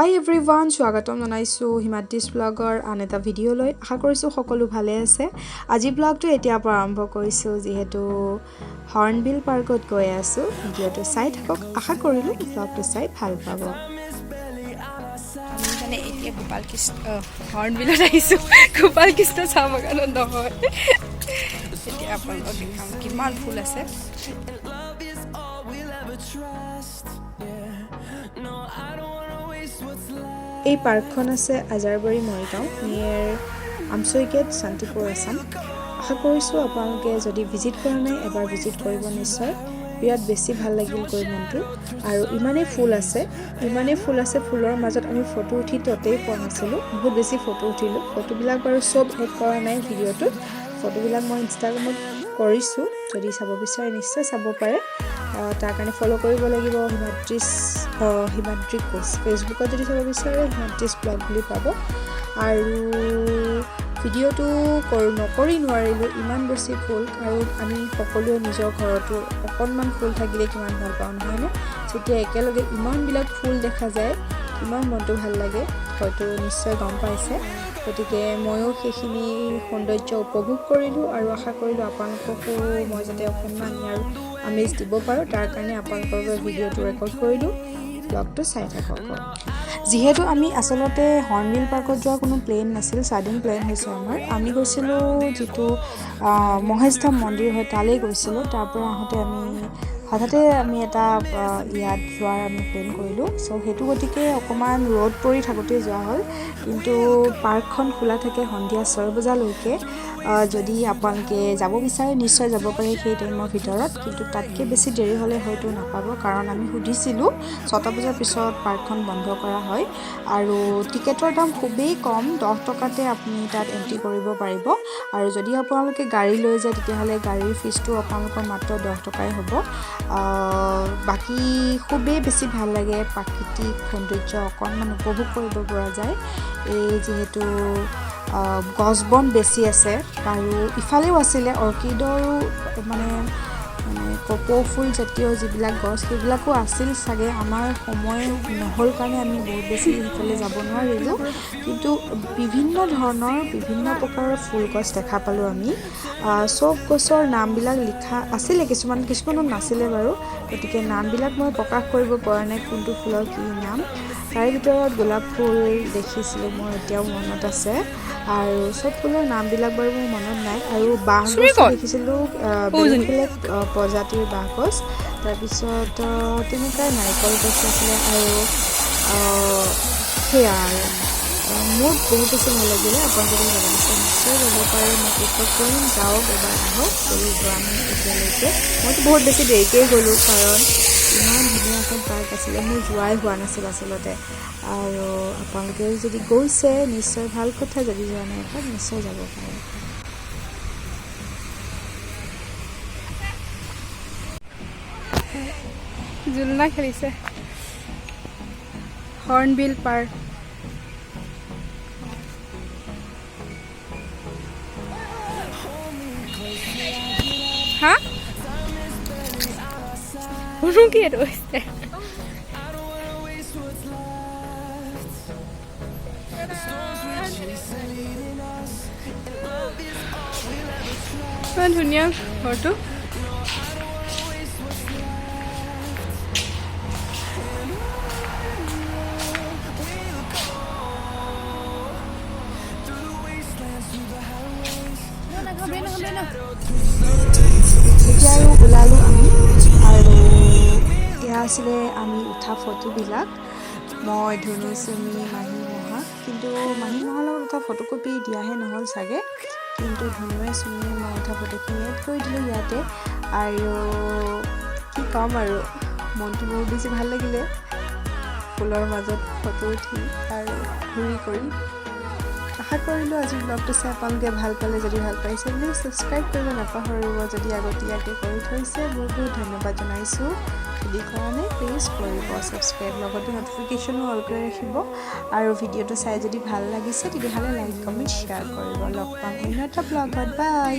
Hi everyone, স্বাগতম জনাইছো HIMADREE'S ব্লগৰ আন এটা ভিডিঅ' লৈ আশা কৰিছো সকলো ভালে আছে আজি ব্লগটো এতিয়া আৰম্ভ কৰিছো যেহেতু হৰ্নবিল পাৰ্কত গৈ আছো ভিডিঅ'টো চাই থাকক আশা কৰিলো ব্লগটো চাই ভাল পাব আমি মানে এতিয়া হৰ্নবিলত আহিছো গোপাল কৃষ্ণ চাহ বাগানত নহয় এতিয়া আপোনালোকক দেখাম কিমান ফুল আছে এই পাৰ্কখন আছে আজাৰবাৰী মৰিগাঁও নিয়াৰ আমচৈগেট শান্তিপুৰ আসাম আশা কৰিছোঁ আপোনালোকে যদি ভিজিট কৰা নাই এবাৰ ভিজিট কৰিব নিশ্চয় বিৰাট বেছি ভাল লাগিল গৈ মনটো আৰু ইমানেই ফুল আছে ফুলৰ মাজত আমি ফটো উঠি ততেই পোৱা নাছিলোঁ বহুত বেছি ফটো উঠিলোঁ ফটোবিলাক বাৰু চব এড কৰা নাই ভিডিঅ'টোত ফটোবিলাক মই ইনষ্টাগ্ৰামত কৰিছোঁ যদি চাব বিচাৰে নিশ্চয় চাব পাৰে তাৰ কাৰণে ফলো কৰিব লাগিব HIMADREE'S ফেচবুকত যদি চাব বিচাৰে HIMADREE'S ব্লগ বুলি পাব আৰু ভিডিঅ'টো নকৰি নোৱাৰিলোঁ ইমান বেছি ফুল আৰু আমি সকলোৱে নিজৰ ঘৰতো অকণমান ফুল থাকিলে কিমান ভাল পাওঁ নহয়নে যেতিয়া একেলগে ইমানবিলাক ফুল দেখা যায় ইমান মনটো ভাল লাগে হয়তো নিশ্চয় গম পাইছে গতিকে ময়ো সেইখিনি সৌন্দৰ্য উপভোগ কৰিলোঁ আৰু আশা কৰিলোঁ আপোনালোককো মই যাতে অকণমান ইয়াৰ আমেজ দিব পাৰোঁ তাৰ কাৰণে আপোনালোকৰ বাবে ভিডিঅ'টো ৰেকৰ্ড কৰিলোঁ ব্লগটো চাই থাকক যিহেতু আমি আচলতে হৰ্নবিল পাৰ্কত যোৱা কোনো প্লেন নাছিল ছাডেন প্লেন হৈছে আমাৰ আমি গৈছিলোঁ যিটো মহেশধাম মন্দিৰ হয় তালৈ গৈছিলোঁ তাৰ পৰা আহোঁতে হঠাতে আমি এটা ইয়াত যোৱাৰ আমি প্লেন কৰিলোঁ চ' সেইটো গতিকে অকণমান ৰ'দ পৰি থাকোঁতে যোৱা হ'ল কিন্তু পাৰ্কখন খোলা থাকে সন্ধিয়া 6 বজালৈকে যদি আপোনালোকে যাব বিচাৰে নিশ্চয় যাব পাৰে সেই টাইমৰ ভিতৰত কিন্তু তাতকৈ বেছি দেৰি হ'লে হয়তো নাপাব কাৰণ আমি সুধিছিলোঁ 6টা বজাৰ পিছত পাৰ্কখন বন্ধ কৰা হয় আৰু টিকেটৰ দাম খুবেই কম 10 টকাতে আপুনি তাত এণ্ট্ৰি কৰিব পাৰিব আৰু যদি আপোনালোকে গাড়ী লৈ যায় তেতিয়াহ'লে গাড়ীৰ ফিজটো আপোনালোকৰ মাত্ৰ 10 টকাই হ'ব বাকী খুবেই বেছি ভাল লাগে প্ৰাকৃতিক সৌন্দৰ্য অকণমান উপভোগ কৰিব পৰা যায় এই যিহেতু গছ বন বেছি আছে আৰু ইফালেও আছিলে অৰ্কিডৰো মানে কপৌ ফুল জাতীয় যিবিলাক গছ সেইবিলাকো আছিল চাগে আমাৰ সময় নহ'ল কাৰণে আমি বহুত বেছি সিফালে যাব নোৱাৰিলোঁ কিন্তু বিভিন্ন প্ৰকাৰৰ ফুল গছ দেখা পালোঁ আমি চব গছৰ নামবিলাক লিখা আছিলে কিছুমানত নাছিলে বাৰু গতিকে নামবিলাক মই প্ৰকাশ কৰিব পৰা নাই কোনটো ফুলৰ কি নাম তাৰে ভিতৰত গোলাপ ফুল দেখিছিলোঁ মোৰ এতিয়াও মনত আছে আৰু চব ফুলৰ নামবিলাক বাৰু মোৰ মনত নাই আৰু বাঁহ গছ দেখিছিলোঁ বেলেগ প্ৰজাতিৰ বাঁহ গছ তাৰপিছত তেনেকুৱাই নাৰিকল গছ আছিলে আৰু সেয়া আৰু মোৰ বহুত বেছি ভাল লাগিলে আপোনালোকে যাব বিচাৰে নিশ্চয় যাব পাৰে মই প্ৰিফাৰ কৰিম যাওক এবাৰ আহক যদি যোৱা নাই এতিয়ালৈকে মইতো বহুত বেছি দেৰিকৈ গ'লোঁ কাৰণ ইমান ধুনীয়া এখন পাৰ্ক আছিলে মোৰ যোৱাই হোৱা নাছিল আচলতে আৰু আপোনালোকে যদি গৈছে নিশ্চয় ভাল কথা যদি যোৱা নাই এপাক নিশ্চয় যাব পাৰে জুলনা খেলিছে হৰ্নবিল পাৰ্ক হা কোনো কি এইটো হৈছে ইমান ধুনীয়া ঘৰটো এতিয়া আৰু ওলালোঁ আমি আৰু এয়া আছিলে আমি উঠা ফটোবিলাক মই ধুনু চুমি মাহী মহা কিন্তু মাহী মহাৰ লগত উঠা ফটোকপি দিয়াহে নহ'ল চাগে কিন্তু ধুনুৱে চুমিয়ে মই উঠা ফটোখিনি এড কৰি দিলোঁ ইয়াতে আৰু কি ক'ম আৰু মনটো বহুত বেছি ভাল লাগিলে ফুলৰ মাজত ফটো উঠি আৰু ঘূৰি কৰি আশা কৰিলোঁ আজি ব্লগটো চাই আপোনালোকে ভাল পালে যদি ভাল পাইছে প্লিজ ছাবস্ক্ৰাইব কৰিব নাপাহৰিব যদি আগতীয়াকৈ কৰি থৈছে বহুত বহুত ধন্যবাদ জনাইছোঁ যদি কৰা নাই প্লিজ কৰিব ছাবস্ক্ৰাইব লগতে ন'টিফিকেশ্যনো অল কৰি ৰাখিব আৰু ভিডিঅ'টো চাই যদি ভাল লাগিছে তেতিয়াহ'লে লাইক কমেণ্ট শ্বেয়াৰ কৰিব লগ পাম অন্য এটা ব্লগত বাই